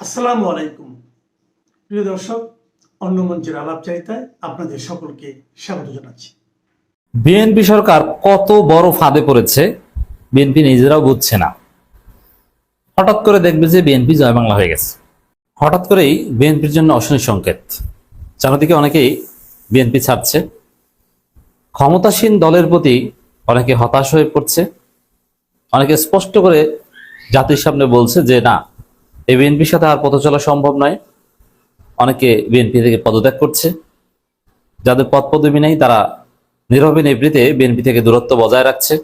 আসসালামু আলাইকুম প্রিয় দর্শক, অন্য মঞ্চের আলাপচারিতায় আপনাদের সকলকে স্বাগত জানাচ্ছি। বিএনপি সরকার কত বড় ফাঁদে পড়েছে বিএনপি নিজেরাও বুঝছে না। হঠাৎ করে দেখবে যে বিএনপি জয় বাংলা হয়ে গেছে। হঠাৎ করেই বিএনপির জন্য অশনি সংকেত। চারদিকে অনেকেই বিএনপি ছাড়ছে, ক্ষমতাসীন দলের প্রতি অনেকে হতাশ হয়ে পড়ছে, অনেকে স্পষ্ট করে জাতির সামনে বলছে যে না, এই বিএনপির সাথে আর পথ চলা সম্ভব নয়। অনেকে বিএনপি থেকে পদত্যাগ করছে, যাদের পদ পদবি নেই তারা নীরবে নিভৃতে বিএনপি থেকে দূরত্ব বজায় রাখছে।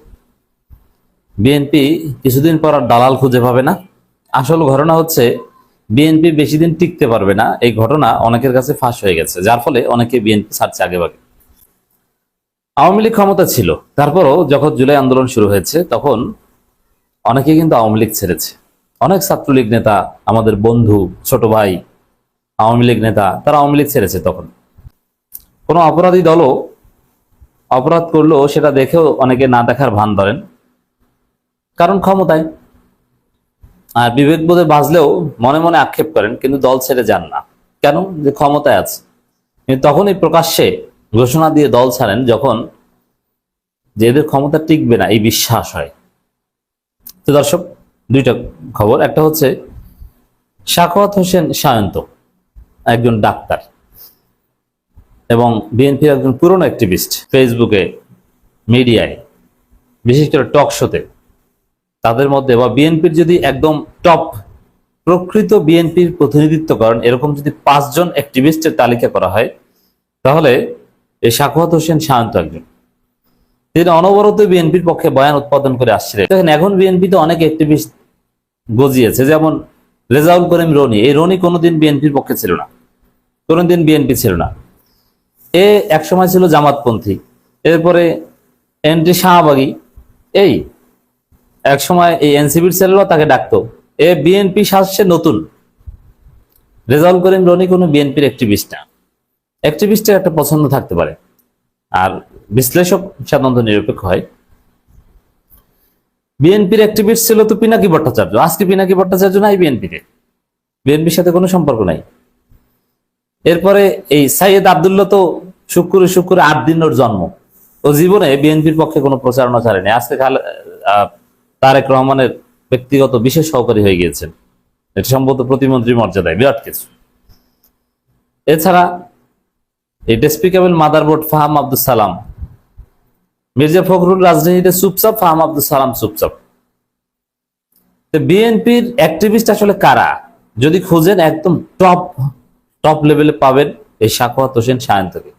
বিএনপি কিছুদিন পর আর দালাল খুঁজে পাবে না। আসল ঘটনা হচ্ছে বিএনপি বেশি দিন টিকতে পারবে না, এই ঘটনা অনেকের কাছে ফাঁস হয়ে গেছে, যার ফলে অনেকে বিএনপি ছাড়ছে আগেভাগে। আওয়ামী লীগ ক্ষমতা ছিল, তারপরও যখন জুলাই আন্দোলন শুরু হয়েছে তখন অনেকে কিন্তু আওয়ামী লীগ ছেড়েছে। অনেক ছাত্রলীগ নেতা, আমাদের বন্ধু, ছোট ভাই আওয়ামী লীগ নেতা, তারা আওয়ামী লীগ ছেড়েছে। তখন কোনো অপরাধী দলও অপরাধ করলেও সেটা দেখেও অনেকে না দেখার ভান ধরেন, কারণ ক্ষমতায়। আর বিবেকবোধে বাজলেও মনে মনে আক্ষেপ করেন, কিন্তু দল ছেড়ে যান না। কেন? যে ক্ষমতায় আছে। কিন্তু তখনই প্রকাশ্যে ঘোষণা দিয়ে দল ছাড়েন যখন যে এদের ক্ষমতা টিকবে না এই বিশ্বাস হয়। তো দর্শক, দুইটা খবর। একটা হচ্ছে সাখাওয়াত হোসেন সায়ন্ত একজন ডাক্তার এবং বিএনপির একজন পুরনো অ্যাক্টিভিস্ট। ফেসবুকে, মিডিয়ায়, বিশেষ করে টক শোতে তাদের মধ্যে বা বিএনপির যদি একদম টপ প্রকৃত বিএনপির প্রতিনিধিত্ব করেন এরকম যদি 5 জন অ্যাক্টিভিস্টের তালিকা করা হয়, তাহলে এই সাখাওয়াত হোসেন সায়ন্ত একজন। তিনি অনবরত বিএনপির পক্ষে বয়ান উৎপাদন করে আসছিলেন। দেখেন, এখন বিএনপিতে অনেক অ্যাক্টিভিস্ট গজিয়েছে, যেমন রেজাউল করিম রনি। এই রনি কোনোদিন বিএনপির পক্ষে ছিল না, কোনোদিন বিএনপি ছিল না। এ একসময় ছিল জামাতপন্থী, এরপরে এনটি শাহবাগী, এই একসময় এই এনসিপির ছেলেরাও তাকে ডাকতো। এ বিএনপি সাজছে নতুন। রেজাউল করিম রনি কোনো বিএনপির অ্যাক্টিভিস্ট না। অ্যাক্টিভিস্টের একটা পছন্দ থাকতে পারে, আর বিশ্লেষক সাধারণত নিরপেক্ষ হয়। বিএনপির অ্যাক্টিভিস্ট ছিল তো পিনাকি ভট্টাচার্য। আজকে পিনাকি ভট্টাচার্য নাই বিএনপিতে, বিএনপির সাথে কোনো সম্পর্ক নাই। এরপরে এই সাইয়েদ আব্দুল্লাহ তো শুক্রে শুক্রে 8 দিন ওর জন্ম, ও জীবনে বিএনপির পক্ষে কোনো প্রচারণা ছাড়েনি। আজকে তারেক রহমানের ব্যক্তিগত বিশেষ সহকারী হয়ে গিয়েছেন, এটা সম্ভবত প্রতিমন্ত্রী মর্যাদায়, বিরাট কিছু। এছাড়া এই ডেসপিকেবল মাদারবোর্ড ফাহাম আব্দুল সালাম, মির্জা ফখরুল রাজনীতিতে চুপচাপ, ফাহাম আব্দুল সালাম চুপচাপ। বিএনপির অ্যাক্টিভিস্ট আসলে কারা যদি খুঁজেন, একদম টপ লেভেলে পাবেন এই সাখাওয়াত হোসেন সায়ন্তকে।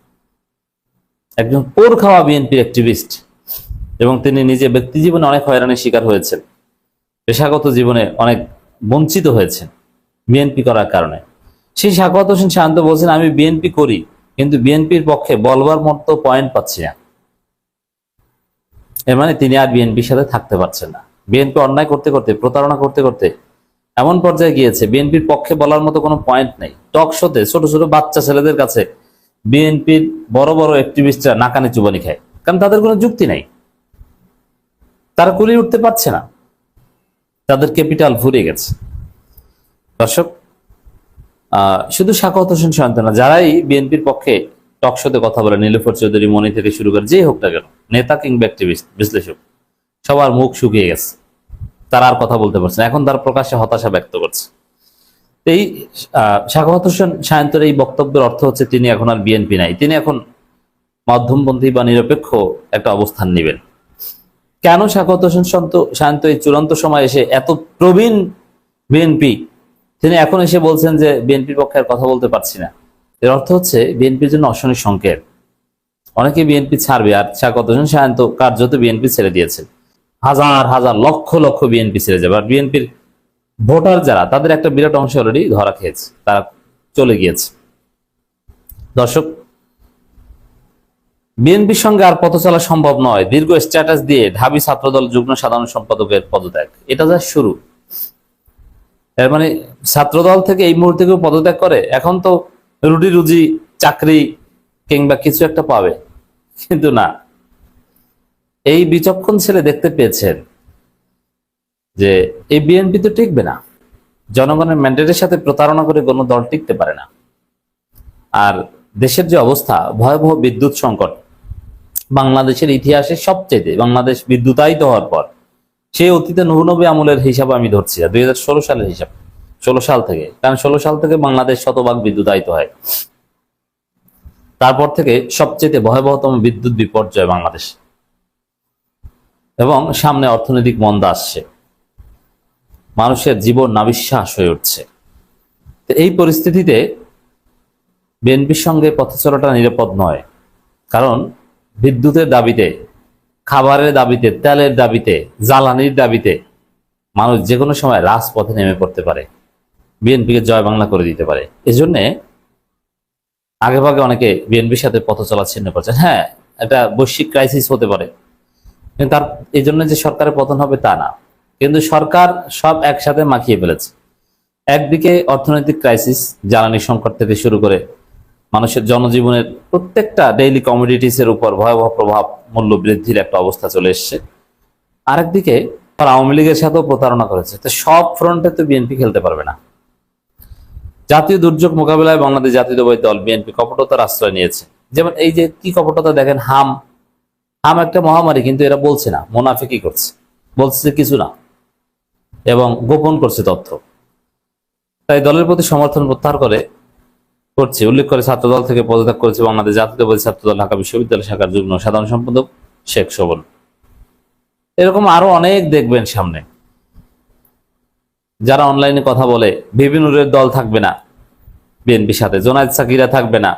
একজন পোর খাওয়া বিএনপির অ্যাক্টিভিস্ট, এবং তিনি নিজে ব্যক্তি জীবনে অনেক হয়রানির শিকার হয়েছেন, পেশাগত জীবনে অনেক বঞ্চিত হয়েছেন বিএনপি করার কারণে। সেই সাখাওয়াত হোসেন সায়ন্ত বলছেন, আমি বিএনপি করি কিন্তু বিএনপির পক্ষে বলবার মতো পয়েন্ট পাচ্ছি না। এর মানে তিনি আর বিএনপির সাথে থাকতে পারছেন না। বিএনপি অন্যায় করতে করতে, প্রতারণা করতে করতে এমন পর্যায়ে গিয়েছে বিএনপির পক্ষে বলার মতো কোনো পয়েন্ট নেই। টক শোতে ছোট ছোট বাচ্চা ছেলেদের কাছে বিএনপির বড় বড় অ্যাক্টিভিস্টরা নাকানি চুবানি খায়, কারণ তাদের কোনো যুক্তি নাই, তারা কুলিয়ে উঠতে পারছে না, তাদের ক্যাপিটাল ফুরিয়ে গেছে। দর্শক, শুধু সাখাওয়াত হোসেন সায়ন্ত না, যারাই বিএনপির পক্ষে টক শোতে কথা বলে, নীলুফার চৌধুরী, মনি থেকে শুরু করে যে হোক না কেন, নেতা কিংবা অ্যাক্টিভিস্ট, বিশ্লেষক, সবার মুখ শুকিয়ে গেছে, তারা আর কথা বলতে পারছে না। এখন তারা প্রকাশ্যে হতাশা ব্যক্ত করছে। এই সাখাওয়াত হোসেন সায়ন্তের এই বক্তব্যের অর্থ হচ্ছে তিনি এখন আর বিএনপি নাই, তিনি এখন মধ্যমপন্থী বা নিরপেক্ষ একটা অবস্থান নেবেন। কেন সাখাওয়াত হোসেন সায়ন্ত এই চূড়ান্ত সময় এসে, এত প্রবীণ বিএনপি, তিনি এখন এসে বলছেন যে বিএনপির পক্ষে আর কথা বলতে পারছি না? এর অর্থ হচ্ছে বিএনপির জন্য অশনি সংকেত। অনেকে বিএনপি ছাড়বে, আর সাখাওয়াত হোসেন সায়ন্ত কার্যত বিএনপি ছেড়ে দিয়েছেন। হাজার হাজার লক্ষ লক্ষ বিএনপি ছেড়ে যাবে। আর বিএনপির ভোটার যারা, তাদের একটা বিরাট অংশ অলরেডি ধরা খেয়েছে, তারা চলে গিয়েছে। দর্শক, বিএনপির সঙ্গে আর পথ চলা সম্ভব নয়। দীর্ঘ স্ট্যাটাস দিয়ে ঢাবি ছাত্রদল যুগ্ম সাধারণ সম্পাদকের পদত্যাগ, এটা যা শুরু। এর মানে ছাত্রদল থেকে এই মুহূর্তে কেউ পদত্যাগ করে, এখন তো রুটি রুজি, চাকরি কিংবা কিছু একটা পাবে, কিন্তু না। এই বিচক্ষণ ছেলে দেখতে পেয়েছেন যে এই বিএনপি তো টিকবে না, জনগণের ম্যান্ডেটের সাথে প্রতারণা করে কোনো দল টিকতে পারে না। আর দেশের যে অবস্থা, ভয়াবহ বিদ্যুৎ সংকট, বাংলাদেশের ইতিহাসে সবচেয়ে, বাংলাদেশ বিদ্যুতায়িত হওয়ার পর সেই অতীতে নবী আমলের হিসাব আমি ধরছি, 2016 সালের হিসাব, 16 সাল থেকে, কারণ 16 সাল থেকে বাংলাদেশ শতভাগ বিদ্যুতায়িত হয়। তারপর থেকে সবচেয়ে ভয়াবহতম বিদ্যুৎ বিপর্যয় বাংলাদেশ, এবং সামনে অর্থনৈতিক মন্দা আসছে, মানুষের জীবন নাবিশ্বাস হয়ে উঠছে। তো এই পরিস্থিতিতে বিএনপির সঙ্গে পথ চলাটা নিরাপদ নয়, কারণ বিদ্যুতের দাবিতে, খাবারের দাবিতে, তেলের দাবিতে, জ্বালানির দাবিতে মানুষ যে কোনো সময় রাজপথে নেমে পড়তে পারে, বিএনপিকে জয় বাংলা করে দিতে পারে। এজন্যে আগে ভাগে অনেকে বিএনপির সাথে পথ চলা ছিন্ন করছে। হ্যাঁ, এটা বৈশ্বিক ক্রাইসিস হতে পারে, কিন্তু তার এই জন্য যে সরকারের পতন হবে তা না। কিন্তু সরকার সব একসাথে মাখিয়ে ফেলেছে। একদিকে অর্থনৈতিক ক্রাইসিস, জ্বালানি সংকট থেকে শুরু করে মানুষের জনজীবনের প্রত্যেকটা ডেইলি কমোডিটিস এর উপর ভয়াবহ প্রভাব, মূল্য বৃদ্ধির একটা অবস্থা চলে এসছে। আরেকদিকে আওয়ামী লীগের সাথেও প্রতারণা করেছে। তো সব ফ্রন্টে তো বিএনপি খেলতে পারবে না। জাতীয় দুর্যোগ মোকাবিলায় বাংলাদেশ জাতীয়তাবাদী দল বিএনপি কপটতার আশ্রয় নিয়েছে। যেমন এই যে কি কপটতা দেখেন, হাম একটা মহামারী, কিন্তু এরা বলছে না, মুনাফিকি করছে, বলছে যে কিছু না, এবং গোপন করছে তথ্য। তাই দলের প্রতি সমর্থন প্রত্যাহার করছে উল্লেখ করে ছাত্রদল থেকে পদত্যাগ করেছে বাংলাদেশ জাতীয়তাবাদী ছাত্রদল ঢাকা বিশ্ববিদ্যালয় শাখার যুগ্ম সাধারণ সম্পাদক শেখ শোভন। এরকম আরো অনেক দেখবেন সামনে, যারা অনলাইনে কথা বলে। ভিপি নুরের দল থাকবে না বিএনপির সাথে, জোনায়েদ সাকিরা থাকবে না,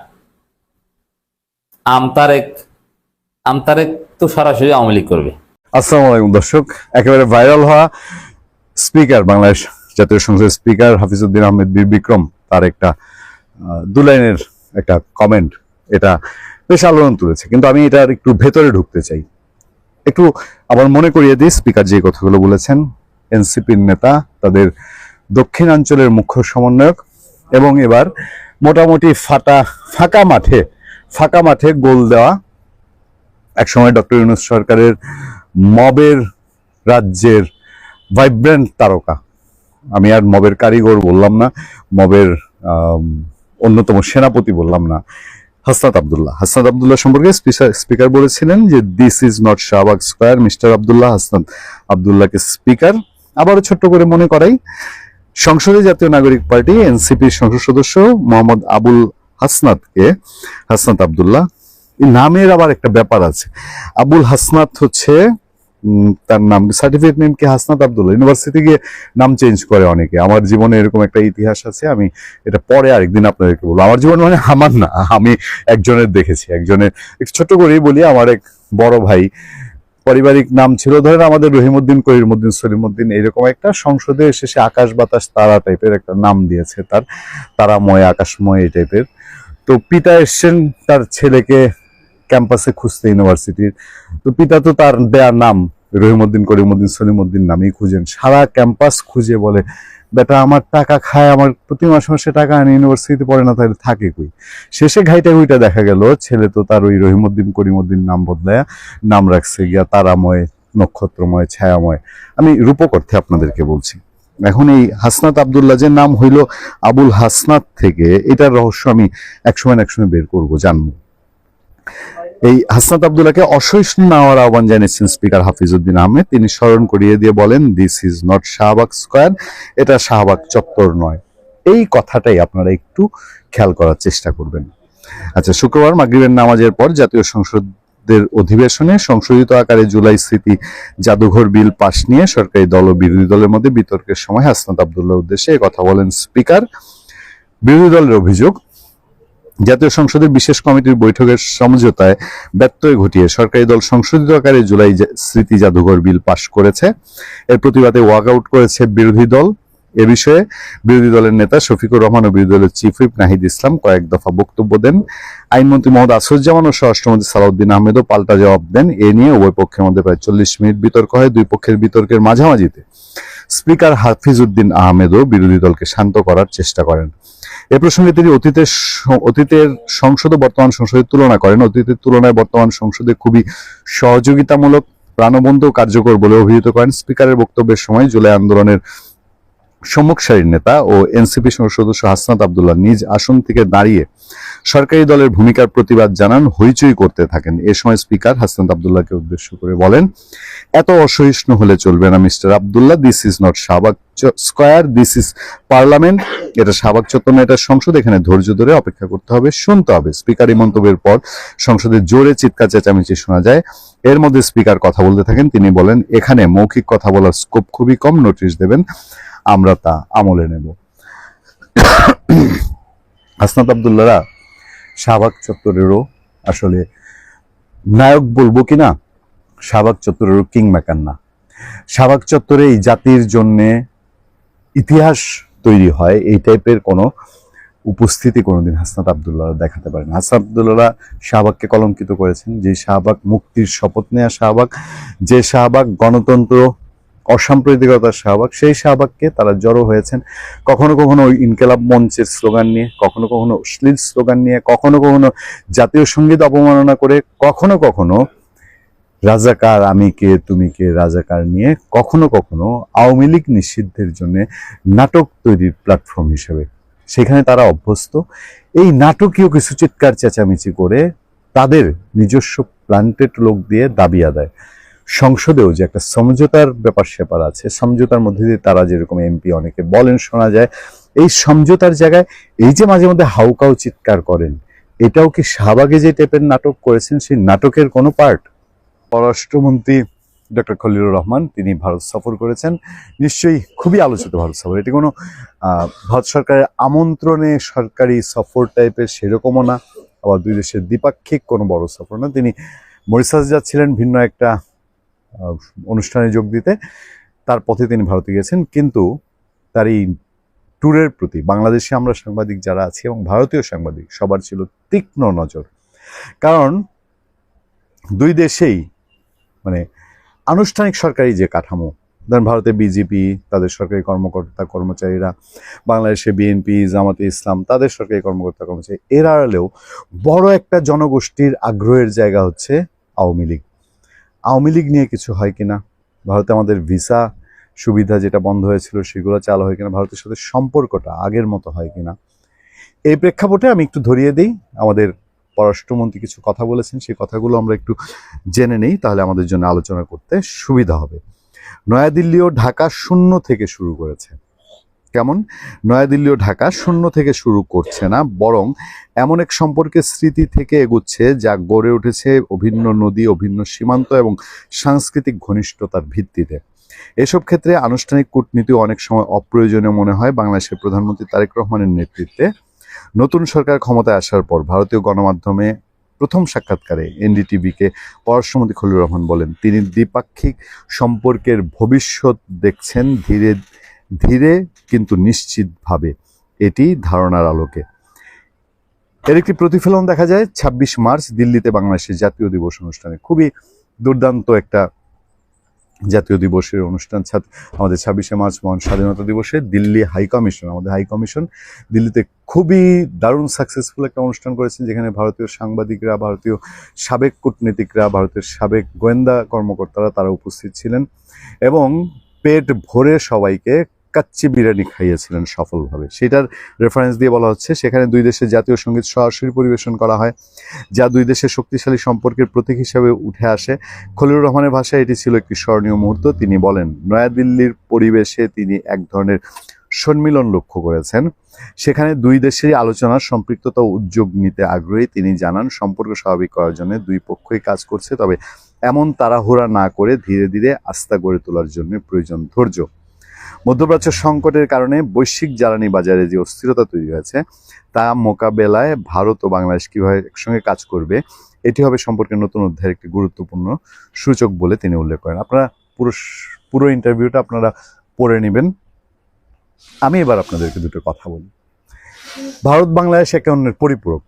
আমতারেক তো সরাসরি আওয়ামী লীগ করবে। আসসালামু আলাইকুম দর্শক, একেবারে ভাইরাল হওয়া স্পিকার, বাংলাদেশ জাতীয় সংসদের স্পিকার হাফিজউদ্দিন আহমেদ বীর বিক্রম, তার একটা 2 লাইনের একটা কমেন্ট, এটা বেশ আলোড়ন তুলেছে। কিন্তু আমি এটার একটু ভেতরে ঢুকতে চাই, একটু আবার মনে করিয়ে দিই স্পিকার যে কথাগুলো বলেছেন। এনসিপির নেতা, তাদের দক্ষিণাঞ্চলের মুখ্য সমন্বয়ক, এবং এবার মোটামুটি ফাঁকা মাঠে গোল দেওয়া একসময় ডক্টর ইউনূস সরকারের মবের রাজ্যের ভাইব্রেন্ট তারকা, আমি আর মবের কারিগর বললাম না, মবের অন্যতম সেনাপতি বললাম না, হাসনাত আব্দুল্লাহ সম্পর্কে স্পিকার বলেছিলেন যে this is not Shahbag square, mister Abdullah. Hasnat আব্দুল্লাহকে স্পিকার আবারও ছোট্ট করে মনে করাই, সংসদে জাতীয় নাগরিক পার্টি এনসিপির সংসদ সদস্য মোহাম্মদ হাসনাত আব্দুল্লাহ, এই নামের আবার একটা ব্যাপার আছে। আবুল হাসনাত হচ্ছে তার নাম, সার্টিফিকেট নেম কি হাসনাত আব্দুল্লাহ, ইউনিভার্সিটি গিয়ে নাম চেঞ্জ করে অনেকে। আমার জীবনে এরকম একটা ইতিহাস আছে, আমি এটা পরে আরেকদিন আপনাদেরকে বলবো। আমার জীবন মানে আমার না, আমি একজনের দেখেছি, একজনের একটু ছোট্ট করেই বলি। আমার এক বড় ভাই পারিবারিক নাম ছিল, ধরেন আমাদের রহিমউদ্দিন, করিমউদ্দিন, সলিমউদ্দিন, এরকম একটা সংসদে শেষে আকাশ বাতাস তারা টাইপের একটা নাম দিয়েছে তার, তারাময়, আকাশময়, এই টাইপের। তো পিতা এসছেন তার ছেলেকে ক্যাম্পাসে খুঁজতে ইউনিভার্সিটির, তো পিতা তো তার দেয়ার নাম রহিমউদ্দিন, করিমউদ্দিন, সলিমউদ্দিন নামেই খুঁজেন, সারা ক্যাম্পাস খুঁজে বলে বেটা আমার টাকা খায়, আমার প্রতি মাসে টাকা আনে, ইউনিভার্সিটিতে পড়ে না, তাহলে থাকে কই। শেষে ঘাইটা ঘুইটা দেখা গেল ছেলে তো তার ওই রহিমউদ্দিন, করিমউদ্দিন নাম বদলায় নাম রাখছে গিয়া তারাময়, নক্ষত্রময়, ছায়াময়। আমি রূপক অর্থে আপনাদেরকে বলছি। এখন এই হাসনাত আব্দুল্লাহ যে নাম হইল আবুল হাসনাত থেকে, এটার রহস্য আমি একসময় বের করবো, জানবো। এই হাসনাত আব্দুল্লাহকে অসহিষ্ণু না হওয়ার আহ্বান জানিয়েছেন স্পিকার হাফিজউদ্দিন আহমেদ। তিনি স্মরণ করিয়ে দিয়ে বলেন, this is not Shahbag square, এটা শাহবাগ চত্বর নয়। এই কথাটাই আপনারা একটু খেয়াল করার চেষ্টা করবেন। আচ্ছা, শুক্রবার মাগরিবের নামাজের পর জাতীয় সংসদের অধিবেশনে সংশোধিত আকারে জুলাই স্মৃতি জাদুঘর বিল পাশ নিয়ে সরকারি দল ও বিরোধী দলের মধ্যে বিতর্কের সময় হাসনাত আব্দুল্লাহর উদ্দেশ্যে কথা বলেন স্পিকার। বিরোধী দলের অভিযোগ, জাতীয় সংসদের বিশেষ কমিটির বৈঠকের সমঝোতায় ব্যত্যয় ঘটিয়ে সরকারি দল সংশোধিত আকারে জুলাই স্মৃতি জাদুঘর বিল পাশ করেছে। এর প্রতিবাদে ওয়াকআউট করেছে বিরোধী দল। এ বিষয়ে বিরোধী দলের নেতা শফিকুর রহমান ও বিরোধী দলের চিফ হুইপ নাহিদ ইসলাম কয়েক দফা বক্তব্য দেন। আইনমন্ত্রী মোহাম্মদ আসরুজ্জামান ও স্বরাষ্ট্রমন্ত্রী সালাউদ্দিন আহমেদও পাল্টা জবাব দেন। এ নিয়ে উভয় পক্ষের মধ্যে প্রায় 40 মিনিট বিতর্ক হয়। দুই পক্ষের বিতর্কের মাঝামাঝিতে স্পিকার হাফিজউদ্দিন আহমেদও বিরোধী দলকে শান্ত করার চেষ্টা করেন। এ প্রসঙ্গে তিনি অতীতের সংসদ ও বর্তমান সংসদের তুলনা করেন। অতীতের তুলনায় বর্তমান সংসদে খুবই সহযোগিতামূলক, প্রাণবন্ত ও কার্যকর বলে অভিহিত করেন। স্পিকারের বক্তব্যের সময় জুলাই আন্দোলনের সম্মুখ সারির নেতা ও এনসিপি সদস্য হাসনাত আব্দুল্লাহ নিজ আসন থেকে দাঁড়িয়ে সরকারি দলের ভূমিকার প্রতিবাদ জানান, হইচই করতে থাকেন। এ সময় স্পিকার হাসনাত আব্দুল্লাহকে উদ্দেশ্য করে বলেন, এত অসহিষ্ণু হলে চলবে না mister Abdullah, this is not Shahbag square, this is parliament. এটা শাহবাগ চত্বর না, এটা সংসদ, এখানে ধৈর্য ধরে অপেক্ষা করতে হবে, শুনতে হবে। স্পিকার এই মন্তব্যের পর সংসদে জোরে চিৎকার চেঁচামেচি শোনা যায়। এর মধ্যে স্পিকার কথা বলতে থাকেন। তিনি বলেন, এখানে মৌখিক কথা বলার স্কোপ খুবই কম, নোটিশ দেবেন, আমরা তা আমলে নেব। হাসনাত আব্দুল্লাহরা শাহবাগ চত্বরেরও আসলে নায়ক বলবো কিনা, শাহবাগ চত্বরেরও কিং মেকার না। শাহবাগ চত্বরে এই জাতির জন্য ইতিহাস তৈরি হয়, এই টাইপের কোনো উপস্থিতি কোনোদিন হাসনাত আব্দুল্লাহরা দেখাতে পারেন। হাসনাত আব্দুল্লাহরা শাহবাগকে কলঙ্কিত করেছেন। যে শাহবাগ মুক্তির শপথ নেওয়া শাহবাগ, যে শাহবাগ গণতন্ত্র অসাম্প্রদায়িকতার শাহবাগ, সেই শাহবাগকে তারা জড়ো হয়েছেন কখনো কখনো ওই ইনকেলাব মঞ্চের স্লোগান নিয়ে, কখনো কখনো অশ্লীল স্লোগান নিয়ে, কখনো কখনো জাতীয় সঙ্গীত অবমাননা করে, কখনো কখনো রাজাকার আমি কে তুমি কে রাজাকার নিয়ে, কখনো কখনো আওয়ামী লীগ নিষিদ্ধের জন্য নাটক তৈরির প্ল্যাটফর্ম হিসেবে। সেখানে তারা অভ্যস্ত। এই নাটকীয় কিছু চিৎকার চেঁচামেচি করে তাদের নিজস্ব প্ল্যান্টেড লোক দিয়ে দাবি আদায়। সংসদেও যে একটা সমঝোতার ব্যাপার স্যাপার আছে, সমঝোতার মধ্যে দিয়ে তারা যেরকম এমপি অনেকে বলেন শোনা যায়, এই সমঝোতার জায়গায় এই যে মাঝে মধ্যে হাউকাউ চিৎকার করেন, এটাও কি শাহবাগে যে টাইপের নাটক করেছেন সেই নাটকের কোনো পার্ট? পররাষ্ট্রমন্ত্রী ডক্টর খলিলুর রহমান তিনি ভারত সফর করেছেন, নিশ্চয়ই খুবই আলোচিত ভারত সফর। এটি কোনো ভারত সরকারের আমন্ত্রণে সরকারি সফর টাইপের সেরকমও না, আবার দুই দেশের দ্বিপাক্ষিক কোনো বড় সফর না। তিনি মরিশাস যাচ্ছিলেন ভিন্ন একটা অনুষ্ঠানে যোগ দিতে, তার পথে তিনি ভারতে গিয়েছেন। কিন্তু তার এই ট্যুরের প্রতি বাংলাদেশে আমরা সাংবাদিক যারা আছি এবং ভারতীয় সাংবাদিক সবার ছিল তীক্ষ্ণ নজর। কারণ দুই দেশেই মানে আনুষ্ঠানিক সরকারি যে কাঠামো, ধরেন ভারতে বিজেপি তাদের সরকারি কর্মকর্তা কর্মচারীরা, বাংলাদেশে বিএনপি জামাতে ইসলাম তাদের সরকারি কর্মকর্তা কর্মচারী, এর আড়ালেও বড় একটা জনগোষ্ঠীর আগ্রহের জায়গা হচ্ছে আওয়ামী লীগ। আওয়ামী লীগ নিয়ে কিছু হয় কিনা, ভারতে আমাদের ভিসা সুবিধা যেটা বন্ধ হয়েছিল সেগুলো চালু হয় কিনা, ভারতের সাথে সম্পর্কটা আগের মতো হয় কিনা, এই প্রেক্ষাপটে আমি একটু ধরিয়ে দিই। আমাদের পররাষ্ট্রমন্ত্রী কিছু কথা বলেছেন, সেই কথাগুলো আমরা একটু জেনে নেই, তাহলে আমাদের জন্য আলোচনা করতে সুবিধা হবে। নয়াদিল্লি ও ঢাকা শূন্য থেকে শুরু করেছে। কেমন? নয়াদিল্লি ও ঢাকা শূন্য থেকে শুরু করছে না, বরং এমন এক সম্পর্কের স্মৃতি থেকে এগুচ্ছে যা গড়ে উঠেছে অভিন্ন নদী, অভিন্ন সীমান্ত এবং সাংস্কৃতিক ঘনিষ্ঠতার ভিত্তিতে। এসব ক্ষেত্রে আনুষ্ঠানিক কূটনীতি অনেক সময় অপ্রয়োজনীয় মনে হয়। বাংলাদেশের প্রধানমন্ত্রী তারেক রহমানের নেতৃত্বে নতুন সরকার ক্ষমতায় আসার পর ভারতীয় গণমাধ্যমে প্রথম সাক্ষাৎকারে এনডিটিভিকে পররাষ্ট্রমন্ত্রী খলিলুর রহমান বলেন, তিনি দ্বিপাক্ষিক সম্পর্কের ভবিষ্যৎ দেখছেন ধীরে ধীরে কিন্তু নিশ্চিতভাবে, এটি ধারণার আলোকে। এর একটি প্রতিফলন দেখা যায় ২৬ মার্চ দিল্লিতে বাংলাদেশের জাতীয় দিবস অনুষ্ঠানে। খুবই দুর্দান্ত একটা জাতীয় দিবসের অনুষ্ঠান। আমাদের ২৬শে মার্চ মহান স্বাধীনতা দিবসে দিল্লি হাইকমিশন, আমাদের হাইকমিশন দিল্লিতে খুবই দারুণ সাকসেসফুল একটা অনুষ্ঠান করেছেন, যেখানে ভারতীয় সাংবাদিকরা, ভারতীয় সাবেক কূটনীতিকরা, ভারতের সাবেক গোয়েন্দা কর্মকর্তারা তারা উপস্থিত ছিলেন এবং পেট ভরে সবাইকে কাচ্চি বিরিয়ানি খাইয়েছিলেন সফলভাবে। সেটার রেফারেন্স দিয়ে বলা হচ্ছে সেখানে দুই দেশের জাতীয় সঙ্গীত সরাসরি পরিবেশন করা হয়, যা দুই দেশের শক্তিশালী সম্পর্কের প্রতীক হিসেবে উঠে আসে। খলিলুর রহমানের ভাষায় এটি ছিল একটি স্মরণীয় মুহূর্ত। তিনি বলেন, নয়াদিল্লির পরিবেশে তিনি এক ধরনের সম্মিলন লক্ষ্য করেছেন, সেখানে দুই দেশেরই আলোচনার সম্পৃক্ততা ও উদ্যোগ নিতে আগ্রহী। তিনি জানান, সম্পর্ক স্বাভাবিক করার জন্য দুই পক্ষই কাজ করছে, তবে এমন তাড়াহুড়া না করে ধীরে ধীরে আস্থা গড়ে তোলার জন্য প্রয়োজন ধৈর্য। মধ্যপ্রাচ্য সংকটের কারণে বৈশ্বিক জ্বালানি বাজারে যে অস্থিরতা তৈরি হয়েছে তা মোকাবেলায় ভারত ও বাংলাদেশ কিভাবে একসঙ্গে কাজ করবে, এটি হবে সম্পর্কের নতুন অধ্যায়ের একটি গুরুত্বপূর্ণ সূচক বলে তিনি উল্লেখ করেন। আপনারা পুরো ইন্টারভিউটা আপনারা পড়ে নেবেন। আমি এবার আপনাদেরকে দুটো কথা বলি। ভারত বাংলাদেশ একে অন্যের পরিপূরক।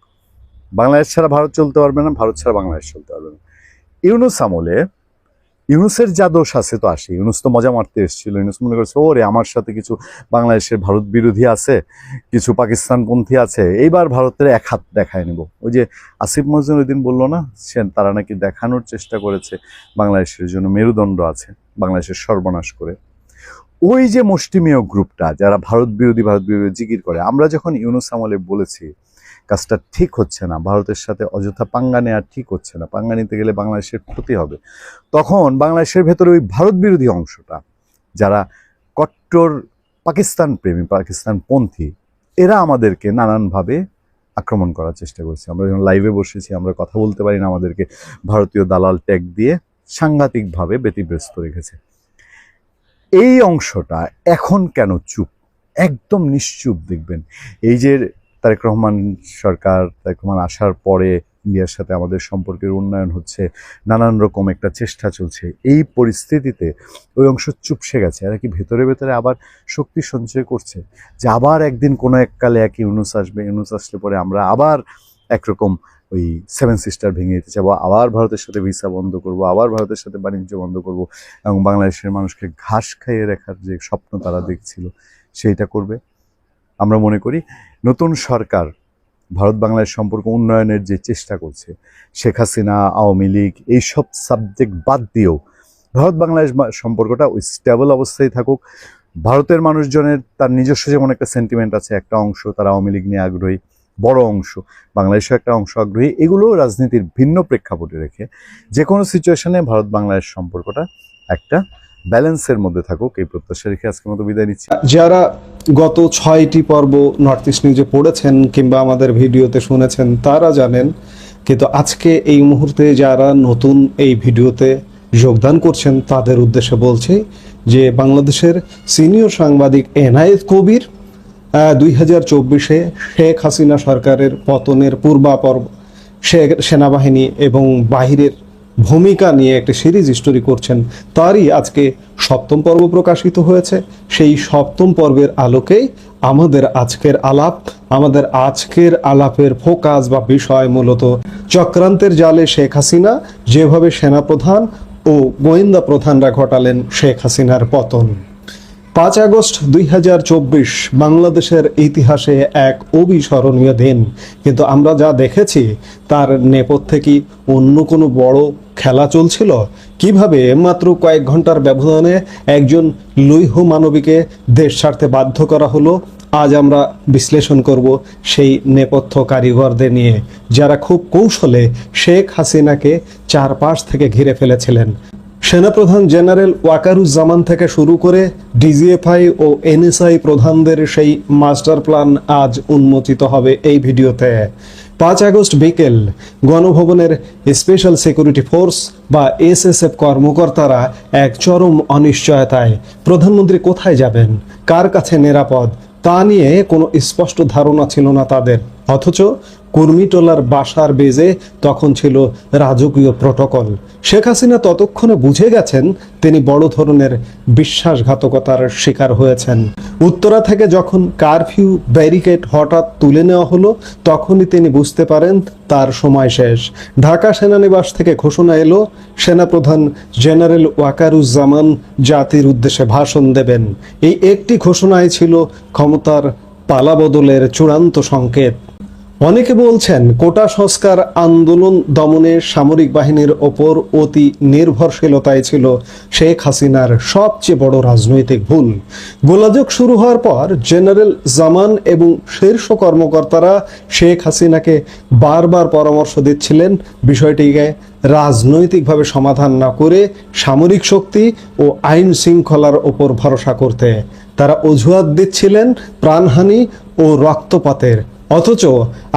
বাংলাদেশ ছাড়া ভারত চলতে পারবে না, ভারত ছাড়া বাংলাদেশ চলতে পারবে না। ইউনূস আমলে ইউনূসের যা দোষ আছে তো আসে, ইউনূস তো মজা মারতে এসেছিল। ইউনূস মনে করছে, ওরে আমার সাথে কিছু বাংলাদেশের ভারত বিরোধী আছে, কিছু পাকিস্তানপন্থী আছে, এইবার ভারতের এক হাত দেখায় নেব। ওই যে আসিফ মজনুর ওই দিন বললো না, তারা নাকি দেখানোর চেষ্টা করেছে বাংলাদেশের জন্য মেরুদণ্ড আছে, বাংলাদেশের সর্বনাশ করে। ওই যে মুষ্টিমেয় গ্রুপটা যারা ভারত বিরোধী জিকির করে, আমরা যখন ইউনূস আমলে বলেছি কাজটা ঠিক হচ্ছে না, ভারতের সাথে অযথা পাঙ্গা নেওয়া ঠিক হচ্ছে না, পাঙ্গা নিতে গেলে বাংলাদেশের ক্ষতি হবে, তখন বাংলাদেশের ভেতরে ওই ভারত বিরোধী অংশটা যারা কট্টর পাকিস্তান প্রেমী, পাকিস্তানপন্থী, এরা আমাদেরকে নানানভাবে আক্রমণ করার চেষ্টা করছে। আমরা যখন লাইভে বসেছি, আমরা কথা বলতে পারি না, আমাদেরকে ভারতীয় দালাল ট্যাগ দিয়ে সাংঘাতিকভাবে ব্যতিব্যস্ত রেখেছে। এই অংশটা এখন কেন চুপ, একদম নিশ্চুপ? দেখবেন এই যে তারেক রহমান সরকার, তারেক রহমান আসার পরে ইন্ডিয়ার সাথে আমাদের সম্পর্কের উন্নয়ন হচ্ছে, নানান রকম একটা চেষ্টা চলছে, এই পরিস্থিতিতে ওই অংশ চুপসে গেছে। এরা কি ভেতরে ভেতরে আবার শক্তি সঞ্চয় করছে যে আবার একদিন কোনো এককালে এক ইউনূস আসবে, ইউনূস আসলে পরে আমরা আবার একরকম ওই 7 সিস্টার ভেঙে দিতে চাবো, আবার ভারতের সাথে ভিসা বন্ধ করব, আবার ভারতের সাথে বাণিজ্য বন্ধ করব, এবং বাংলাদেশের মানুষকে ঘাস খাইয়ে রাখার যে স্বপ্ন তারা দেখছিল সেইটা করবে। আমরা মনে করি নতুন সরকার ভারত বাংলাদেশ সম্পর্ক উন্নয়নের যে চেষ্টা করছে, শেখ হাসিনা, আওয়ামী লীগ, এইসব সাবজেক্ট বাদ দিয়েও ভারত বাংলাদেশ সম্পর্কটা ওই স্টেবল অবস্থায় থাকুক। ভারতের মানুষজনের তার নিজস্ব যেমন একটা সেন্টিমেন্ট আছে, একটা অংশ তারা আওয়ামী লীগ নিয়ে আগ্রহী, বড় অংশ বাংলাদেশের একটা অংশ আগ্রহী, এগুলো রাজনীতির ভিন্ন প্রেক্ষাপটে রেখে যে কোনো সিচুয়েশনে ভারত বাংলাদেশ সম্পর্কটা একটা ব্যালেন্সের মধ্যে থাকুক, এই প্রত্যাশা রেখে আজকের মতো বিদায় নিচ্ছি। যারা গত 6টি পর্ব নর্থ ইস্ট নিউজে পড়েছেন কিংবা আমাদের ভিডিওতে শুনেছেন তারা জানেন, কিন্তু আজকে এই মুহূর্তে যারা নতুন এই ভিডিওতে যোগদান করছেন তাদের উদ্দেশ্যে বলছি যে বাংলাদেশের সিনিয়র সাংবাদিক এনায়েত কবির 2024-এ শেখ হাসিনা সরকারের পতনের পূর্বাপর্ব, সেনাবাহিনী এবং বাহিরের ভূমিকা নিয়ে একটা সিরিজ স্টোরি করছেন, তারই আজকে 7ম পর্ব প্রকাশিত হয়েছে। সেই 7ম পর্বের আলোকেই আমাদের আজকের আলাপের ফোকাস বা বিষয় মূলত চক্রান্তের জালে শেখ হাসিনা, যেভাবে সেনাপ্রধান ও গোয়েন্দা প্রধানরা ঘটালেন শেখ হাসিনার পতন। 5 আগস্ট 2024 বাংলাদেশের ইতিহাসে এক অবিস্মরণীয় দিন, কিন্তু আমরা যা দেখেছি তার নেপথ্যে কি অন্য কোনো বড় খেলা চলছিল? কিভাবে মাত্র কয়েক ঘন্টার ব্যবধানে একজন লৌহ মানবীকে দেশ ছাড়তে বাধ্য করা হলো, আজ আমরা বিশ্লেষণ করব সেই নেপথ্য কারিগরদের নিয়ে, যারা খুব কৌশলে শেখ হাসিনাকে চারপাশ থেকে ঘিরে ফেলেছিলেন। সেনাপ্রধান জেনারেল ওয়াকারুজ্জামান থেকে শুরু করে ডিজিএফআই ও এনএসআই প্রধানদের সেই মাস্টার প্ল্যান আজ উন্মোচিত হবে এই ভিডিওতে। 5 আগস্ট বিকেল গণভবনের স্পেশাল সিকিউরিটি ফোর্স বা এসএসএফ কর্মকর্তারা এক চরম অনিশ্চয়তায়। প্রধানমন্ত্রী কোথায় যাবেন, কার কাছে নিরাপদ, তা নিয়ে কোনো স্পষ্ট ধারণা ছিল না তাদের। অথচ কুর্মিটোলার বাসার বেজে তখন ছিল রাজকীয় প্রটোকল। শেখ হাসিনা ততক্ষণে বুঝে গেছেন তিনি বড় ধরনের বিশ্বাসঘাতকতার শিকার হয়েছেন। উত্তরা থেকে যখন কারফিউ ব্যারিকেড হঠাৎ তুলে নেওয়া হলো, তখনই তিনি বুঝতে পারেন তার সময় শেষ। ঢাকা সেনানিবাস থেকে ঘোষণা এলো, সেনাপ্রধান জেনারেল ওয়াকারুজ্জামান জাতির উদ্দেশ্যে ভাষণ দেবেন। এই একটি ঘোষণাই ছিল ক্ষমতার পালাবদলের চূড়ান্ত সংকেত। অনেকে বলছেন কোটা সংস্কার আন্দোলন দমনে সামরিক বাহিনীর ওপর অতি নির্ভরশীলতাই ছিল শেখ হাসিনার সবচেয়ে বড় রাজনৈতিক ভুল। গোলাযোগ শুরু হওয়ার পর জেনারেল জামান এবং শীর্ষ কর্মকর্তারা শেখ হাসিনাকে বারবার পরামর্শ দিচ্ছিলেন বিষয়টিকে রাজনৈতিকভাবে সমাধান না করে সামরিক শক্তি ও আইন শৃঙ্খলার ওপর ভরসা করতে। তারা অজুহাত দিচ্ছিলেন প্রাণহানি ও রক্তপাতের। অথচ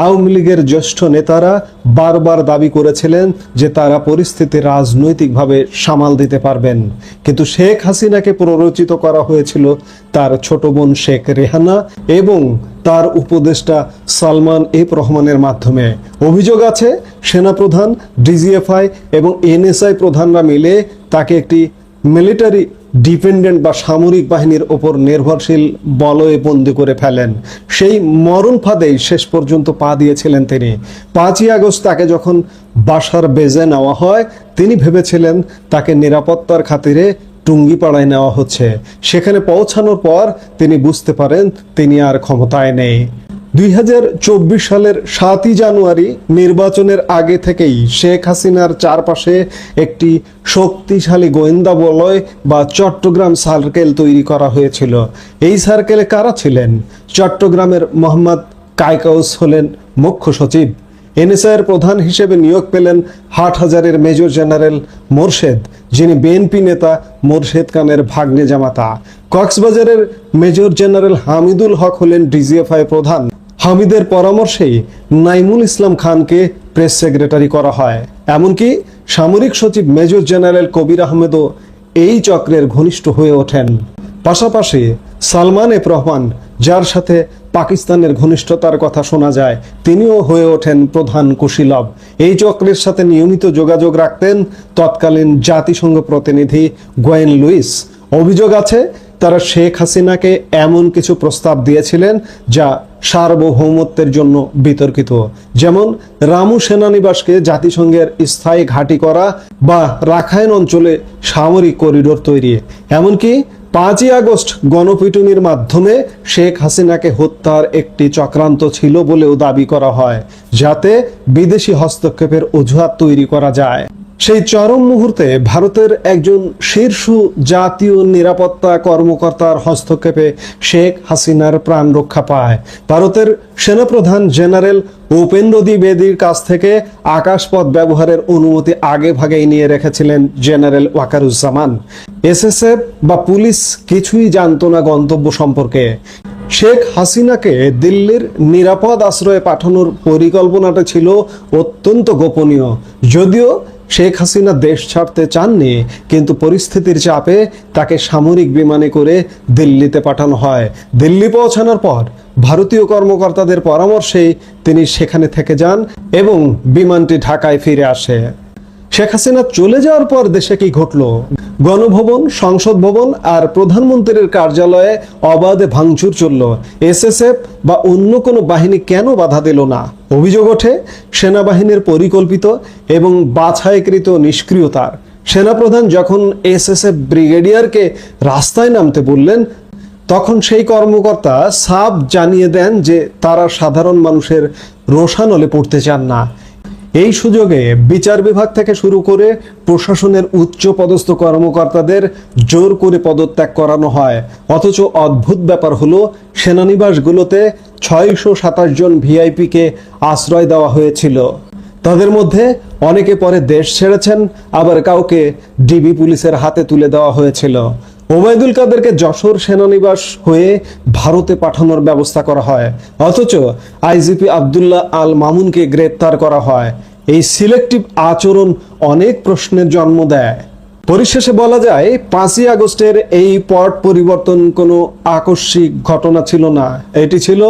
আওয়ামী লীগের জ্যেষ্ঠ নেতারা বারবার দাবি করেছিলেন যে তারা পরিস্থিতি রাজনৈতিকভাবে সামাল দিতে পারবেন। কিন্তু শেখ হাসিনাকে প্ররোচিত করা হয়েছিল তার ছোট বোন শেখ রেহানা এবং তার উপদেষ্টা সালমান এফ রহমানের মাধ্যমে। অভিযোগ আছে সেনাপ্রধান, ডিজিএফআই এবং এনএসআই প্রধানরা মিলে তাকে একটি মিলিটারি ডিপেন্ডেন্ট বা সামরিক বাহিনীর ওপর নির্ভরশীল বলয়ে বন্দী করে ফেলেন। সেই মরণ ফাঁদেই শেষ পর্যন্ত পা দিয়েছিলেন তিনি। 5ই আগস্ট তাকে যখন বাসার বেজে নেওয়া হয়, তিনি ভেবেছিলেন তাকে নিরাপত্তার খাতিরে টুঙ্গিপাড়ায় নেওয়া হচ্ছে। সেখানে পৌঁছানোর পর তিনি বুঝতে পারেন তিনি আর ক্ষমতায় নেই। 2024 সালের 7ই জানুয়ারি নির্বাচনের আগে থেকেই শেখ হাসিনার চারপাশে একটি শক্তিশালী গোয়েন্দা বলয় বা চট্টগ্রাম সার্কেল তৈরি করা হয়েছিল। এই সার্কেলে কারা ছিলেন? চট্টগ্রামের মোহাম্মদ কায়কাউস হলেন মুখ্য সচিব। এনএসআইয়ের প্রধান হিসেবে নিয়োগ পেলেন হাটহাজারের মেজর জেনারেল মোরশেদ, যিনি বিএনপি নেতা মোরশেদ খানের ভাগ্নে জামাতা। কক্সবাজারের মেজর জেনারেল হামিদুল হক হলেন ডিজিএফআই প্রধান। হামিদের পরামর্শেই নাইমুল ইসলাম খানকে প্রেস সেক্রেটারি করা হয়। এমনকি সামরিক সচিব মেজর জেনারেল কবির আহমেদও এই চক্রের ঘনিষ্ঠ হয়ে ওঠেন। পাশাপাশি সালমান এফ রহমান, যার সাথে পাকিস্তানের ঘনিষ্ঠতার কথা শোনা যায়, তিনিও হয়ে ওঠেন প্রধান কুশীলব। এই চক্রের সাথে নিয়মিত যোগাযোগ রাখতেন তৎকালীন জাতিসংঘ প্রতিনিধি গোয়েন লুইস। অভিযোগ আছে তারা শেখ হাসিনাকে এমন কিছু প্রস্তাব দিয়েছিলেন যা সার্বভৌমত্বের জন্য বিতর্কিত, যেমন রামু সেনানিবাসকে জাতিসংঘের স্থায়ী ঘাঁটি করা বা রাখাইন অঞ্চলে সামরিক করিডোর তৈরি। এমনকি 5ই আগস্ট গণপিটুনির মাধ্যমে শেখ হাসিনাকে হত্যার একটি চক্রান্ত ছিল বলেও দাবি করা হয়, যাতে বিদেশি হস্তক্ষেপের অজুহাত তৈরি করা যায়। সেই চরম মুহূর্তে ভারতের একজন শীর্ষ জাতীয় নিরাপত্তা কর্মকর্তার হস্তক্ষেপে শেখ হাসিনার প্রাণ রক্ষা পায়। ভারতের সেনাপ্রধান জেনারেল উপেন্দ্র দ্বিবেদীর কাছ থেকে আকাশপথ ব্যবহারের অনুমতি আগে ভাগেই নিয়ে রেখেছিলেন জেনারেল ওয়াকারুজ্জামান। এসএসএফ বা পুলিশ কিছুই জানতো না গন্তব্য সম্পর্কে। শেখ হাসিনাকে দিল্লির নিরাপদ আশ্রয়ে পাঠানোর পরিকল্পনাটা ছিল অত্যন্ত গোপনীয়। যদিও শেখ হাসিনা দেশ ছাড়তে চাননি, কিন্তু পরিস্থিতির চাপে তাকে সামরিক বিমানে করে দিল্লিতে পাঠানো হয়। দিল্লি পৌঁছানোর পর ভারতীয় কর্মকর্তাদের পরামর্শেই তিনি সেখানে থেকে যান এবং বিমানটি ঢাকায় ফিরে আসে। শেখ হাসিনা চলে যাওয়ার পর দেশে কি ঘটল? গণভবন, সংসদ ভবন আর প্রধানমন্ত্রীর কার্যালয়ে অবাধে ভাঙচুর চলল। এসএসএফ বা অন্য কোনো বাহিনী কেন বাধা দিল না? অভিযোগ ওঠে সেনাবাহিনীর পরিকল্পিত এবং বাছাইকৃত নিষ্ক্রিয়তার। সেনাপ্রধান যখন এসএসএফ ব্রিগেডিয়ারকে রাস্তায় নামতে বললেন, তখন সেই কর্মকর্তা সাফ জানিয়ে দেন যে তারা সাধারণ মানুষের রোষানলে পড়তে চান না। এই সুযোগে বিচার বিভাগ থেকে শুরু করে প্রশাসনের উচ্চ পদস্থ কর্মকর্তাদের জোর করে পদত্যাগ করানো হয়। অথচ অদ্ভুত ব্যাপার হলো, সেনানিবাসগুলোতে 627 জন ভিআইপিকে আশ্রয় দেওয়া হয়েছিল। তাদের মধ্যে অনেকে পরে দেশ ছেড়েছেন, আবার কাউকে ডিবি পুলিশের হাতে তুলে দেওয়া হয়েছিল। ওবায়দুল কাদেরকে যশোর সেনানিবাস হয়ে ভারতে পাঠানোর ব্যবস্থা করা হয়, অথচ আইজিপি আব্দুল্লাহ আল মামুনকে গ্রেপ্তার করা হয়। এই সিলেক্টিভ আচরণ অনেক প্রশ্নের জন্ম দেয়। পরিশেষে বলা যায়, 5ই আগস্টের এই পট পরিবর্তন কোনো আকস্মিক ঘটনা ছিল না। এটি ছিল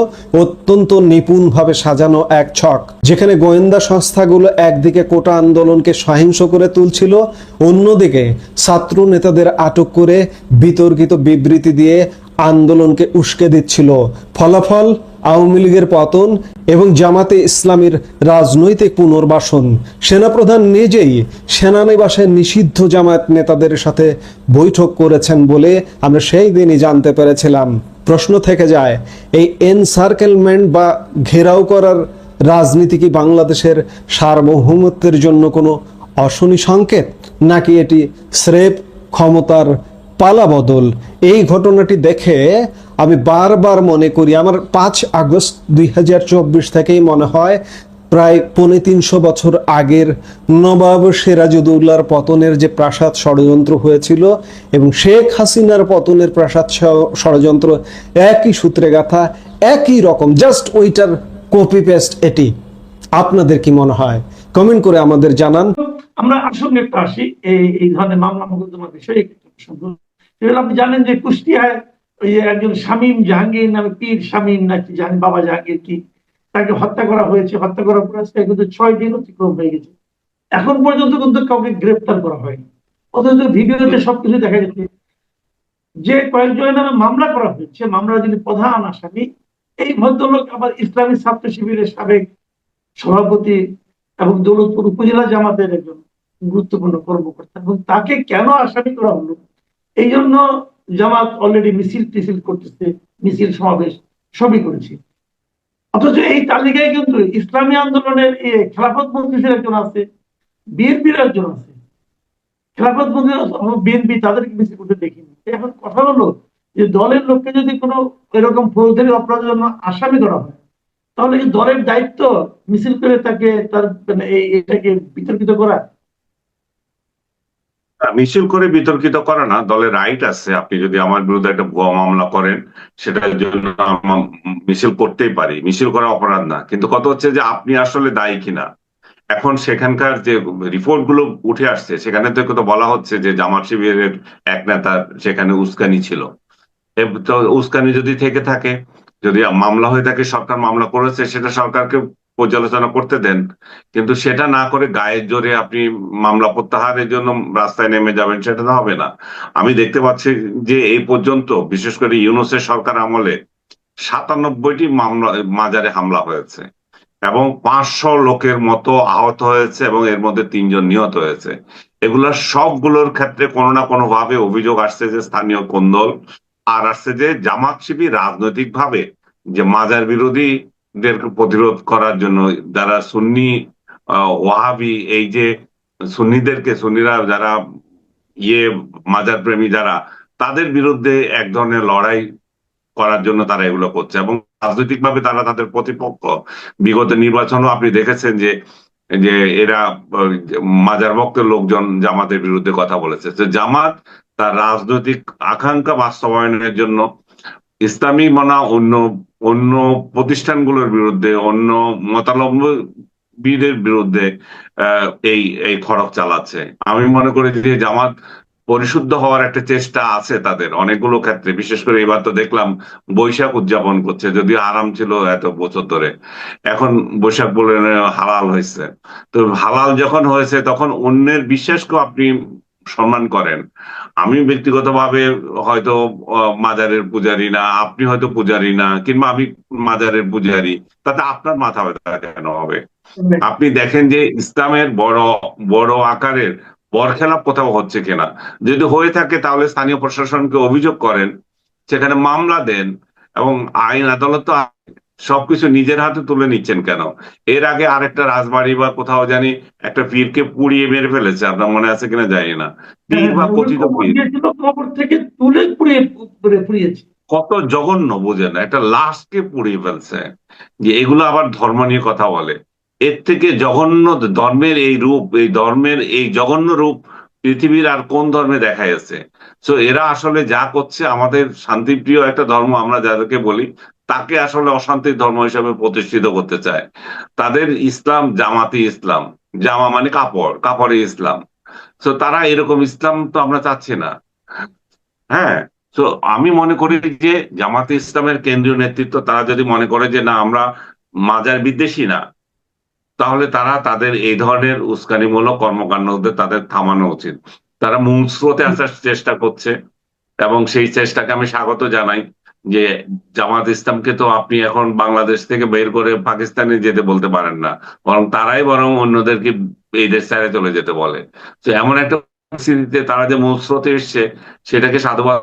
অত্যন্ত নিপুণভাবে সাজানো এক ছক, যেখানে গোয়েন্দা সংস্থাগুলো একদিকে কোটা আন্দোলনকে সহিংস করে তুলছিল, অন্যদিকে ছাত্র নেতাদের আটক করে বিতর্কিত বিবৃতি দিয়ে আন্দোলনকে উস্কে দিচ্ছিল। ফলাফল আওয়ামী লীগের পতন এবং জামাতে ইসলামীর রাজনৈতিক পুনর্বাসন। সেনাপ্রধান নিজেই সেনানিবাসে নিষিদ্ধ জামায়াত নেতাদের সাথে বৈঠক করেছেন বলে আমরা সেই দিনই জানতে পেরেছিলাম। প্রশ্ন থেকে যায়, এই এনসার্কেলমেন্ট বা ঘেরাও করার রাজনীতি কি বাংলাদেশের সার্বভৌমত্বের জন্য কোনো অশনি সংকেত, নাকি এটি স্রেফ ক্ষমতার পালাবদল? এই ঘটনাটি দেখে আমি বারবার মনে করি, আমার 5 আগস্ট 2024 থেকেই মনে হয় প্রায় 350 বছর আগের নবাব সিরাজউদ্দৌলার পতনের যে প্রাসাদ ষড়যন্ত্র হয়েছিল এবং শেখ হাসিনার পতনের প্রাসাদ ষড়যন্ত্র একই সূত্রে গাথা, একই রকম, জাস্ট ওইটার কপি পেস্ট এটি। আপনাদের কি মনে হয়? কমেন্ট করে আমাদের জানান। আমরা আসলে একটু আসি এই ধরনের মামলা মোকদ্দমার বিষয়ে একটু আপনি জানেন যে কুষ্টিয়ায় ওই একজন শামীম জাহাঙ্গীর নামে, পীর শামীম নাকি জানি বাবা জাহাঙ্গীর কি, তাকে হত্যা করা হয়েছে। হত্যা করার পর আজকে কিন্তু 6 দিন অতিক্রম হয়ে গেছে, এখন পর্যন্ত কিন্তু কাউকে গ্রেপ্তার করা হয়নি। অথচ ভিডিওতে সবকিছু দেখা যাচ্ছে। যে কয়েকজনের নামে মামলা করা হয়েছে, মামলার যিনি প্রধান আসামি, এই ভদ্রলোক আবার ইসলামী ছাত্র শিবিরের সাবেক সভাপতি এবং দৌলতপুর উপজেলা জামাতের একজন গুরুত্বপূর্ণ কর্মকর্তা, এবং তাকে কেন আসামি করা হলো? এই জন্য জামাত অলরেডি মিছিল টিছিল করতেছে, মিছিল সমাবেশ সবই করেছে। অথচ এই তালিকায় কিন্তু ইসলামী আন্দোলনের খেলাফত মজলিসের একজন আছে, বিএনপির একজন আছে। খেলাফত মজলিস বিএনপি তাদেরকে মিছিল করতে দেখিনি। এখন কথা হলো যে দলের লোককে যদি কোনো এরকম ফৌজদারি অপরাধের জন্য আসামি করা হয়, তাহলে কি দলের দায়িত্ব মিছিল করে তাকে তার মানে এটাকে বিতর্কিত করা? মিছিল করে বিতর্কিত করা না, দলের রাইট আছে। আপনি যদি আমার বিরুদ্ধে একটা ভুয়া মামলা করেন, সেটার জন্য মিছিল করতেই পারি, মিছিল করা অপরাধ না। কিন্তু কথা হচ্ছে যে আপনি আসলে দায়ী কিনা। এখন সেখানকার যে রিপোর্ট গুলো উঠে আসছে, সেখানে তো বলা হচ্ছে যে জামাত শিবিরের এক নেতার সেখানে উস্কানি ছিল। তো উস্কানি যদি থেকে থাকে, যদি মামলা হয়ে থাকে, সরকার মামলা করেছে, সেটা সরকারকে পর্যালোচনা করতে দেন। কিন্তু সেটা না করে গায়ের জোরে আপনি মামলা প্রত্যাহারের জন্য রাস্তায় নেমে যাবেন, সেটা তো হবে না। আমি দেখতে পাচ্ছি যে এই পর্যন্ত বিশেষ করে ইউনূসের সরকার আমলে 97টি মামলা মাজারে হামলা হয়েছে এবং 500 লোকের মতো আহত হয়েছে এবং এর মধ্যে 3 জন নিহত হয়েছে। এগুলোর সবগুলোর ক্ষেত্রে কোনো না কোনো ভাবে অভিযোগ আসছে যে স্থানীয় কোন্দল, আর আসছে যে জামাত শিবির রাজনৈতিক ভাবে যে মাজার বিরোধীদেরকে প্রতিরোধ করার জন্য, যারা সুন্নি ওয়াহাবি, এই যে সুন্নিরা যারা মাজার প্রেমী যারা, তাদের বিরুদ্ধে এক ধরনের লড়াই করার জন্য তারা এগুলো করছে। এবং রাজনৈতিক ভাবে তারা তাদের প্রতিপক্ষ। বিগত নির্বাচনও আপনি দেখেছেন যে যে এরা মাজার ভক্তের লোকজন জামাতের বিরুদ্ধে কথা বলেছে। তো জামাত তার রাজনৈতিক আকাঙ্ক্ষা বাস্তবায়নের জন্য ইসলামী মনা অন্য অন্য প্রতিষ্ঠানগুলোর বিরুদ্ধে, অন্য মতাবলম্বীদের বিরুদ্ধে এই এই খড়ক চালাচ্ছে। আমি মনে করি যে জামাত পরিশুদ্ধ হওয়ার একটা চেষ্টা আছে তাদের অনেকগুলো ক্ষেত্রে। বিশেষ করে এবার তো দেখলাম বৈশাখ উদযাপন করছে, যদিও আরাম ছিল এত বছর ধরে, এখন বৈশাখ বলে হালাল হয়েছে। তো হালাল যখন হয়েছে, তখন অন্যের বিশ্বাসকেও আপনি সম্মান করেন। আমি ব্যক্তিগতভাবে হয়তো মাজারের পূজারি না, আপনি হয়তো পূজারি না, কিংবা আমি মাজারের পূজারি, তাতে আপনার মাথা ব্যথা কেন হবে? আপনি দেখেন যে ইসলামের বড় বড় আকারের বরখেলাপ কোথাও হচ্ছে কিনা। যদি হয়ে থাকে, তাহলে স্থানীয় প্রশাসনকে অভিযোগ করেন, সেখানে মামলা দেন। এবং আইন আদালত তো সবকিছু নিজের হাতে তুলে নিচ্ছেন কেন? এর আগে আরেকটা রাজবাড়ি বা কোথাও জানি একটা পীরকে পুড়িয়ে মেরে ফেলেছে, আপনার মনে আছে কিনা জানি না। পীর বা কথিত পীর কবর থেকে তুলে পুড়িয়েছে। কত জঘন্য বোঝেন, একটা লাশকে পুড়িয়ে ফেলছে। যে এগুলো আবার ধর্ম নিয়ে কথা বলে, এর থেকে জঘন্য ধর্মের এই রূপ, এই ধর্মের এই জঘন্য রূপ পৃথিবীর আর কোন ধর্মে দেখা যাচ্ছে? তো এরা আসলে যা করছে, আমাদের শান্তিপ্রিয় একটা ধর্ম আমরা যাদেরকে বলি, তাকে আসলে অশান্তির ধর্ম হিসেবে প্রতিষ্ঠিত করতে চায়। তাদের ইসলাম জামাতি ইসলাম, জামা মানে কাপড়, কাপড়ে ইসলাম। তো তারা এরকম ইসলাম তো আমরা চাচ্ছি না। হ্যাঁ, তো আমি মনে করি যে জামাতে ইসলামের কেন্দ্রীয় নেতৃত্ব তারা যদি মনে করে যে না, আমরা মাজার বিদ্বেষী না, তাহলে তারা তাদের এই ধরনের উস্কানিমূলক কর্মকাণ্ডদের তাদের থামানো উচিত। তারা মূল স্রোতে আসার চেষ্টা করছে এবং সেই চেষ্টাকে আমি স্বাগত জানাই। যে জামাত ইসলামকে তো আপনি এখন বাংলাদেশ থেকে বের করে পাকিস্তানে যেতে বলতে পারেন না, তারাই বরং অন্যদেরকে এই দেশ ছেড়ে চলে যেতে বলে। তো এমন একটা পরিস্থিতিতে তারা যে মূল স্রোতে এসছে, সেটাকে সাধুবাদ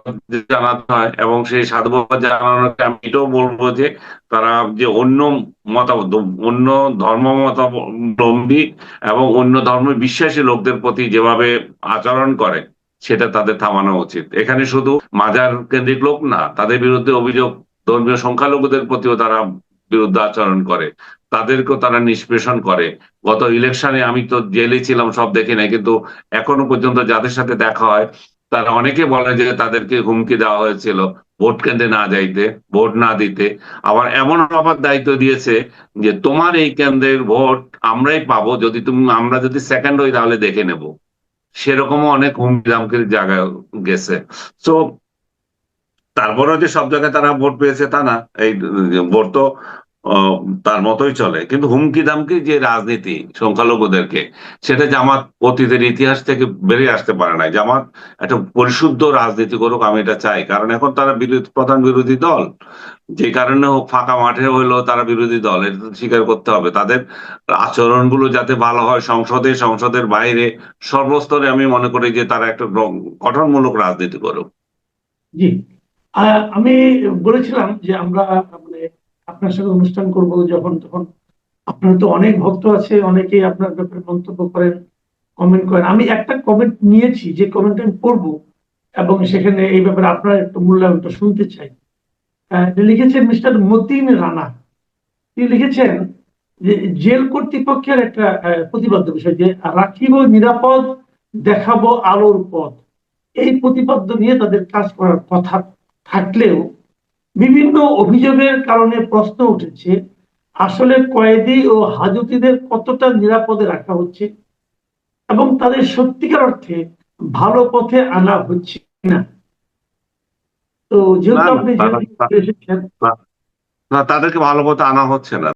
জানাতে হয়। এবং সেই সাধুবাদ জানানোকে আমি এটাও বলবো যে তারা যে অন্য মতামত, অন্য ধর্ম মতাবলম্বী এবং অন্য ধর্মে বিশ্বাসী লোকদের প্রতি যেভাবে আচরণ করে, সেটা তাদের থামানো উচিত। এখানে শুধু মাজার কেন্দ্রিক লোক না, তাদের বিরুদ্ধে অভিযোগ ধর্মীয় সংখ্যালঘুদের প্রতিও তারা বিরুদ্ধে আচরণ করে, তাদেরকেও তারা নিষ্পেষণ করে। গত ইলেকশনে আমি তো জেলে ছিলাম, সব দেখি নাই, কিন্তু এখনো পর্যন্ত যাদের সাথে দেখা হয়, তারা অনেকে বলে যে তাদেরকে হুমকি দেওয়া হয়েছিল ভোট কেন্দ্রে না যাইতে, ভোট না দিতে। আবার এমন আবার দায়িত্ব দিয়েছে যে তোমার এই কেন্দ্রের ভোট আমরাই পাবো, যদি আমরা যদি সেকেন্ড হই তাহলে দেখে নেব। সেরকমও অনেক হুমকি দামকির জায়গায় গেছে। তো তারপরেও যে সব জায়গায় তারা ভোট পেয়েছে তা না, এই ভোট তো তার মতোই চলে। কিন্তু হুমকি দামকি যে রাজনীতি সংখ্যালঘুদেরকে, সেটা জামাত অতীতের ইতিহাস থেকে বেরিয়ে আসতে পারে না। জামাত একটা পরিশুদ্ধ রাজনীতি করুক, আমি এটা চাই। কারণ এখন তারা প্রধান বিরোধী দল, যে কারণে হোক, ফাঁকা মাঠে হইলেও তারা বিরোধী দল, এটা স্বীকার করতে হবে। তাদের আচরণগুলো যাতে ভালো হয় সংসদে, সংসদের বাইরে, সর্বস্তরে, আমি মনে করি যে তারা একটা গঠনমূলক রাজনীতি করুক। জি, আমি বলেছিলাম যে আমরা মানে আপনার সাথে অনুষ্ঠান করব যখন তখন আপনার তো অনেক ভক্ত আছে, অনেকেই আপনার ব্যাপারে মন্তব্য করেন, কমেন্ট করেন। আমি একটা কমেন্ট নিয়েছি, যে কমেন্ট আমি পড়বো এবং সেখানে এই ব্যাপারে আপনার একটু মূল্যায়নটা শুনতে চাই। লিখেছেন মিস্টার মতিন রানা। তিনি লিখেছেন যে জেল কর্তৃপক্ষের একটা প্রতিপাদ্য বিষয়, যে রাখিব নিরাপদ, দেখাবো আলোর পথ, এই প্রতিপাদ্য নিয়ে তাদের কাজ করার কথা থাকলেও বিভিন্ন অভিযোগের কারণে প্রশ্ন উঠেছে, আসলে কয়েদি ও হাজতিদের কতটা নিরাপদে রাখা হচ্ছে এবং তাদের সত্যিকার অর্থে ভালো পথে আনা হচ্ছে কিনা। তো না যেহেতু না আপনি তাদেরকে ভালো মতো আনা হচ্ছে না।